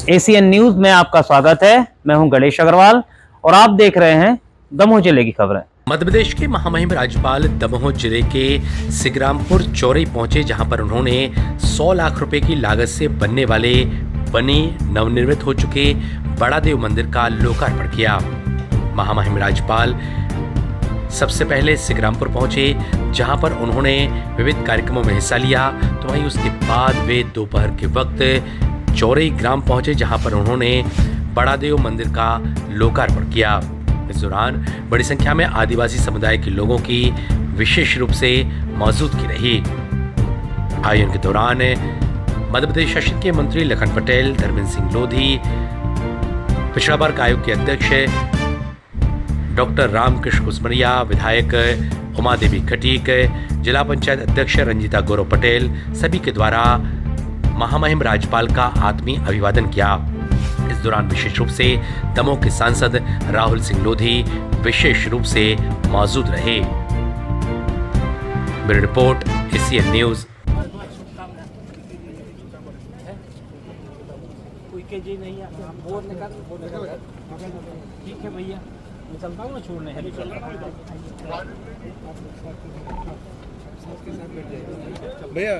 ACN news में आपका स्वागत है। मैं हूं गणेश अग्रवाल और आप देख रहे हैं दमोह जिले की खबरें। मध्य प्रदेश के महामहिम राज्यपाल दमोह जिले के सिगरामपुर चौरई पहुंचे, जहां पर उन्होंने 100 लाख रुपए की लागत से बनने वाले नवनिर्मित हो चुके बड़ा देव मंदिर का लोकार्पण किया। महामहिम राज्यपाल सबसे पहले सिगरामपुर पहुंचे, जहां पर उन्होंने विविध कार्यक्रमों में हिस्सा लिया। तो वहीं उसके बाद वे दोपहर के वक्त चौरई ग्राम पहुंचे, जहां पर उन्होंने बड़ा देव मंदिर का लोकार्पण किया। इस दौरान बड़ी संख्या में आदिवासी समुदाय के लोगों की विशेष रूप से मौजूदगी रही। आयोजन के दौरान मध्य प्रदेश शासन के मंत्री लखन पटेल, धर्मेंद्र सिंह लोधी, पिछड़ा वर्ग आयोग के अध्यक्ष डॉक्टर रामकृष्ण कुसमरिया, विधायक उमा देवी खटीक, जिला पंचायत अध्यक्ष रंजीता गौरव पटेल सभी के द्वारा महामहिम राज्यपाल का आत्मीय अभिवादन किया। इस दौरान विशेष रूप से दमोह के सांसद राहुल सिंह लोधी विशेष रूप से मौजूद रहे। Bureau report, ACN news. ठीक है भैया, मैं चलता हूँ ना छोड़ने है। भैया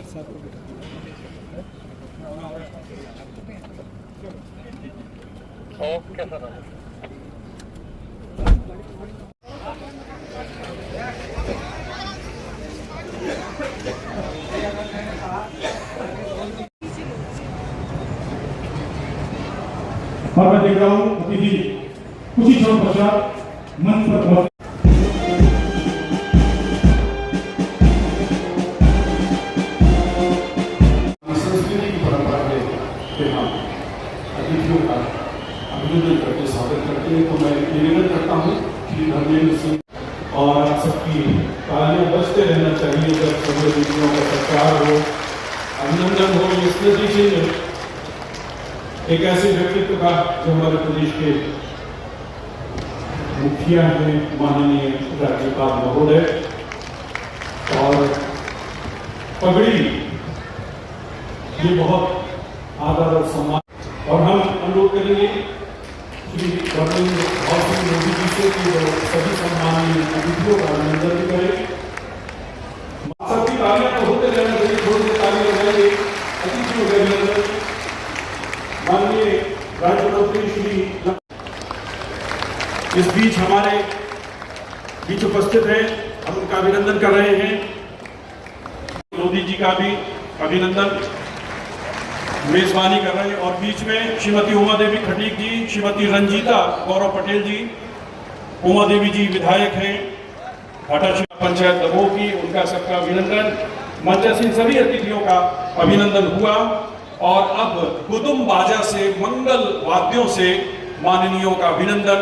ओके सर। और मैं देख रहा हूँ अतिथि कुछ ही क्षण पश्चात मंच पर पहुंच संस्कृति की परंपरा के अतिथियों का अभिनंदन करते, स्वागत करते। तो मैं निवेदन करता हूँ कि धर्मेंद्र सिंह और आप सबकी तालियां बजते रहना चाहिए जब सभी अतिथियों का सत्कार हो, अभिनंदन हो। इस नतीजे में एक ऐसे व्यक्तित्व का जो हमारे प्रदेश के मुखिया हैं, माननीय राज्यपाल महोदय, और पगड़ी ये बहुत आदर और सम्मान। और हम अनुरोध करेंगे श्री धर्मेंद्र सिंह लोधी जी से कि वो सभी सम्मानीय अतिथियों का अभिनंदन भी करें। सबकी तालियां तो होते रहना चाहिए, थोड़ी देर तालियां लगाएंगे अतिथियों के अभिनंदन। माननीय राज्य मंत्री श्री इस बीच हमारे बीच उपस्थित हैं, हम उनका अभिनंदन कर रहे हैं। लोधी जी का भी अभिनंदन, मेजबानी कर रहे हैं। और बीच में श्रीमती उमा देवी खटीक जी, श्रीमती रंजीता गौरव पटेल जी, उमा देवी जी विधायक हैं भाटाशिला पंचायत दमोह की, उनका सबका अभिनंदन। मंचासीन सभी अतिथियों का अभिनंदन हुआ। और अब गुदुम बाजा से, मंगल वाद्यों से माननीयों का अभिनंदन।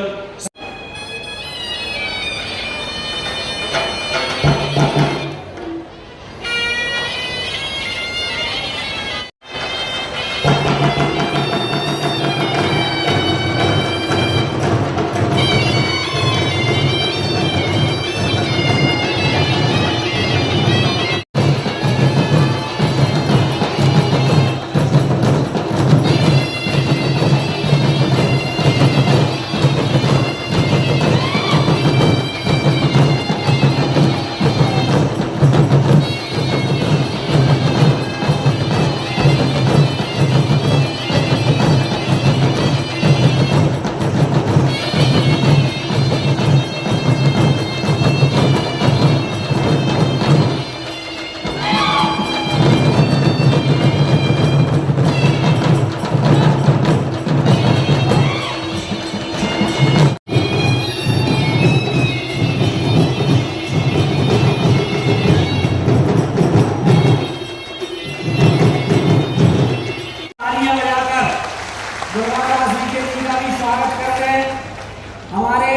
हमारे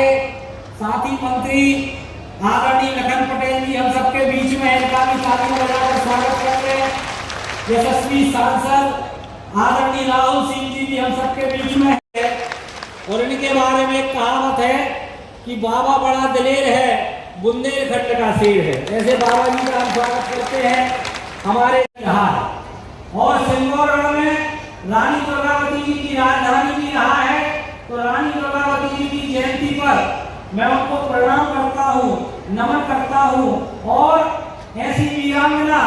साथी मंत्री आदरणीय लखन पटेल जी हम सबके बीच में, इनका भी तालियां बजाकर स्वागत करते हैं। यशस्वी सांसद आदरणीय राहुल सिंह जी भी हम सबके बीच में है। और इनके बारे में एक कहावत है कि बाबा बड़ा दिलेर है, बुंदेलखंड का शेर है। ऐसे बाबा जी का हम स्वागत करते हैं हमारे यहाँ। और सिंगौरगढ़ में रानी दुर्गावती जी की राजधानी भी रहा है, तो रानी दुर्गावती जी की जयंती पर मैं उनको प्रणाम करता हूँ, नमन करता हूँ। और ऐसी वीरांगना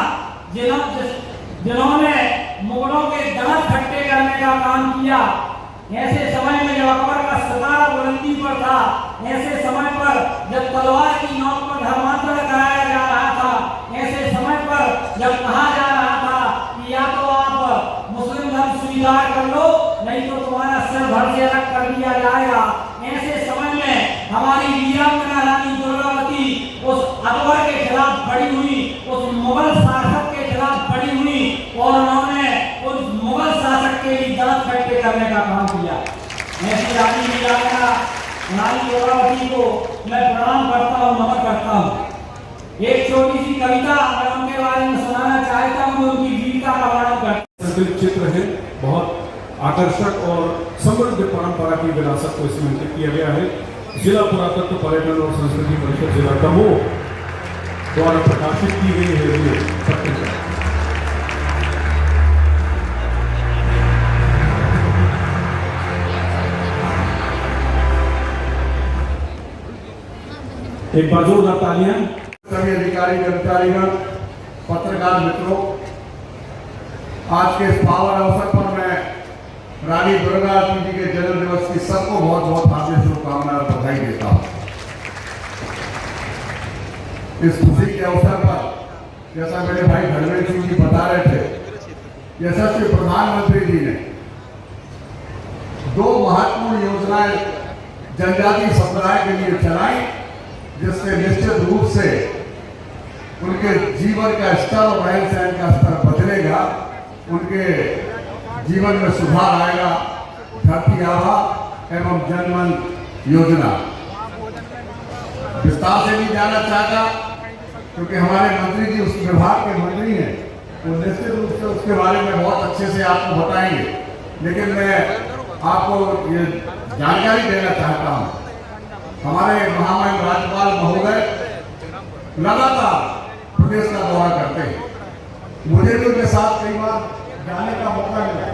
जिन्होंने मुगलों के दांत खट्टे करने का काम किया, ऐसे समय में जब अकबर का सतारा बुलंदी पर था, ऐसे समय पर जब तलवार की नोक पर धर्मांतरण कराया जा रहा था, ऐसे समय पर जब कहा जा रहा था कि या तो आप मुस्लिम धर्म स्वीकार कर लो, नहीं तो तुम्हारा सिर धड़ से अलग कर दिया जाएगा, ऐसे समय में हमारी वीरांगना रानी दुर्गावती उस अकबर के खिलाफ खड़ी हुई, उस मुगल शासक के खिलाफ खड़ी हुई और उन्होंने उस मुगल शासक के लिए दांत खट्टे करने का काम किया। ऐसी रानी वीरांगना रानी दुर्गावती को मैं प्रणाम करता हूँ, नमन करता हूँ। एक छोटी सी कविता मैं उनके बारे में सुनाना चाहता हूँ, उनकी वीरता का वर्णन करता हूँ। चित्र है, बहुत आकर्षक और समृद्ध परंपरा की विरासत को इसमें अंकित किया गया है। जिला पुरातत्व पर्यटन और संस्कृति परिषद जिला दमोह द्वारा प्रकाशित की गई है ये पत्रिका। एक बार जोरदार तालियां। सभी अधिकारी कर्मचारीगण, पत्रकार मित्रों, आज के इस पावन अवसर पर मैं रानी दुर्गावती जी के जन्म दिवस की सबको बहुत बहुत हार्दिक शुभकामनाएं और बधाई देता हूं। इस खुशी के अवसर पर जैसा मेरे भाई धर्मेंद्र सिंह जी बता रहे थे, यशस्वी प्रधानमंत्री जी ने 2 महत्वपूर्ण योजनाएं जनजातीय समुदाय के लिए चलाई, जिससे निश्चित रूप से उनके जीवन का स्तर और रहन सहन का स्तर बदलेगा, उनके जीवन में सुधार आएगा। धरती आभा एवं जनमन योजना विस्तार से नहीं जाना चाहता, क्योंकि हमारे मंत्री जी उस विभाग के मंत्री हैं, तो निश्चित रूप से उसके बारे में बहुत अच्छे से आपको बताएंगे। लेकिन मैं आपको ये जानकारी देना चाहता हूँ, हमारे महामहिम राज्यपाल महोदय लगातार प्रदेश का दौरा करते हैं। मुझे भी उनके साथ कई बार जाने का मौका मिला,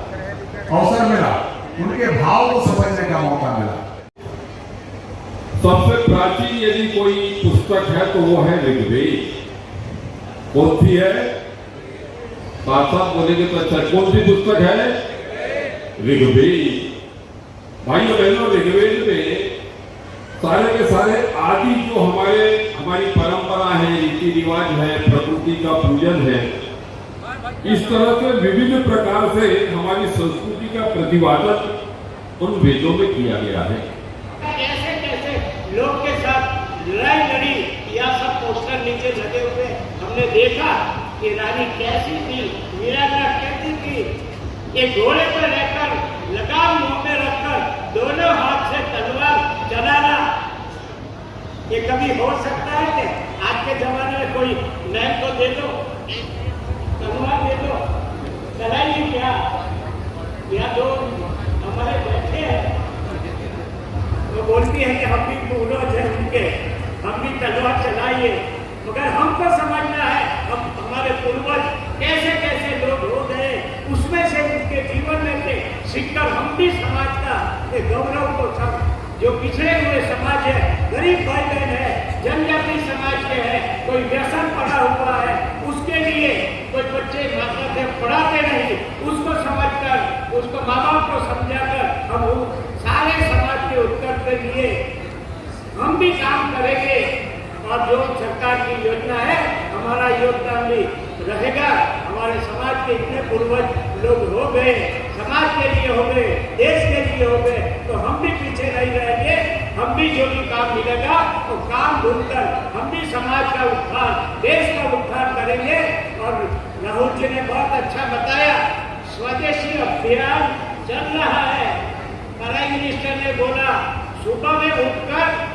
अवसर मिला, उनके भाव को समझने का मौका मिला। सबसे प्राचीन यदि कोई पुस्तक है तो वो है ऋग्वेद। कौन सी है? साथ बोलेंगे तो अच्छा, कौन सी पुस्तक है? ऋग्वेद। भाइयों बहनों, ऋग्वेद में सारे के सारे आदि जो हमारी परंपरा है, रीति रिवाज है, प्रकृति का पूजन है, इस तरह से विभिन्न प्रकार से हमारी संस्कृति का प्रतिपादन उन वेदों में किया गया है। कैसे कैसे लोग के साथ लड़ाई लड़ी, या सब पोस्टर नीचे लगे हुए हमने देखा कि रानी कैसी थी, वीरांगना कैसी थी। ये घोड़े पर रहकर, लगाम मुंह में रखकर, दोनों हाथ से तलवार चलाना, ये कभी हो सकता है कि आज के जमाने में कोई नैन को दे दो, तलवार दे दो, चलाइए क्या? या जो हमारे बैठे हैं वो बोलती है कि हम भी पूर्वज हैं उनके, हम भी तलवार चलाइए, मगर हमको समझना है हम हमारे पूर्वज कैसे कैसे लोग हो गए, उसमें से उनके जीवन में से सीखकर हम भी समाज का गौरव को सब जो पिछड़े हुए समाज है, गरीब भाई बहन है, जनजाति समाज के है, कोई व्यसन पड़ा हुआ है, उसके लिए कोई बच्चे माता से पढ़ाते नहीं, उसको समझकर, उसको माँ बाप को समझाकर हम सारे समाज के उत्तर के लिए हम भी काम करेंगे। और जो सरकार की योजना है, हमारा योगदान भी रहेगा। हमारे समाज के इतने पूर्वज लोग हो गए, समाज के लिए हो गए, देश के लिए हो गए, तो हम भी पीछे नहीं रहेंगे। हम भी जो भी काम मिलेगा तो काम ढूंढकर हम भी समाज का उत्थान, देश का उत्थान करेंगे। और राहुल जी ने बहुत अच्छा बताया, स्वदेशी अभियान चल रहा है। प्राइम मिनिस्टर ने बोला सुबह में उठकर